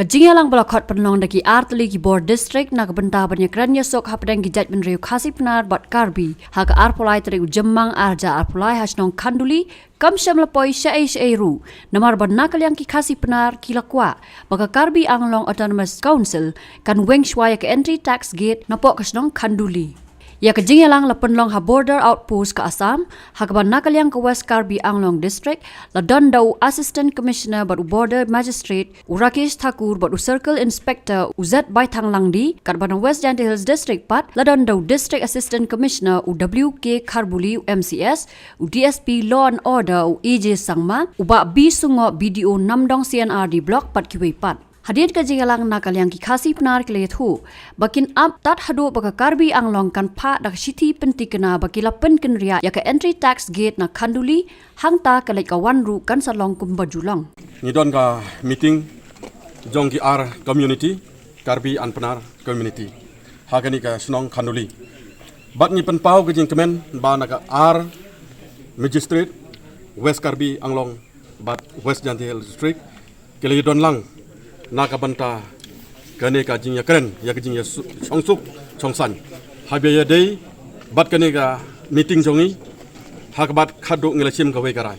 Kajingalang balakot penlong daki artli ki board district na kabenta banyakran ïasuk hapdeng ki judgment reu Khasi-Pnar bat Karbi haka arpulai teri ujemmang arja arpulai hasnong kanduli kam syamlapoi syai ru namar banakal yang ki Khasi-Pnar kilakwa baka Karbi Anglong Autonomous Council kan weng shwaya ke entry tax gate napok kasnong kanduli. Ya kejingalang la penlong ha border outpost ke Assam, ha kebanakal yang ke West Karbi Anglong District, la dondau Assistant Commissioner batu Border Magistrate, Rakesh Thakur batu Circle Inspector Uzat Baitang Langdi, kat Banang West Janti Hills District Pat, la dondau District Assistant Commissioner WK Karbuli MCS, DSP Law and Order EJ Sangma, ubak B Sungo BDO Namdong CNR di Blok Pat Kiwei Pat. Hadir ka jingalang nakal yang ki Khasi-Pnar kilayat hu. Bakin up tat hadu baka Karbi Anglong kan pa dak siti penti kena bakila pen kenria ya ka entry tax gate na kanduli hangta kalai kawan ru kan salong kumbajulang. Nidon ka meeting jong ki ar community Karbi Anpnar community. Hagani ka snong kanduli. Bat ni penpau ke jing kemen ba naka ar magistrate West Karbi Anglong bat West Janti Hills District kilayat don lang nakabanta kane ka jingïakren ya ka jingïasuk chongsan habya day bat kane ka meeting jongi hakbat khadu ngelasim ka we karai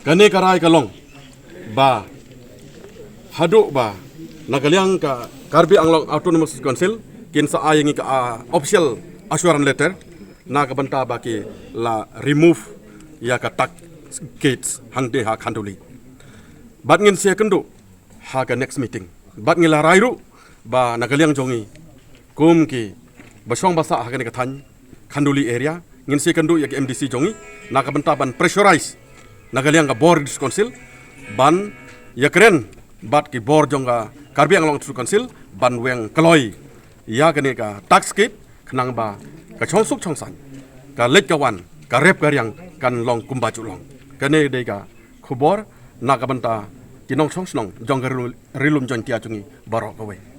kane karai kalong ba hadu ba nagalyang ka Karbi Anglong Autonomous Council kin sa ayangi ka official assurance letter nakabanta ba ki la remove ya ka tak gates hangde ha khanduli bat ngin sia kendu haga next meeting bat ngila rairu ba nagalyang jongi kum ki basong basa haga ni kathan khanduli area ngin se kandu yak MDC jongi nakabenta ban pressurize nagalyang ka board council ban yakren bat ki board jonga Karbi Anglong Council ban weng kaloi ya gane ka tax kit khnang ba ka chongsuk chongsan ka lek kawan ka rep karyang kan long kumbaju long kane de ka khubor nakabenta kinong song jong rilum jon tia chungi barok kawe.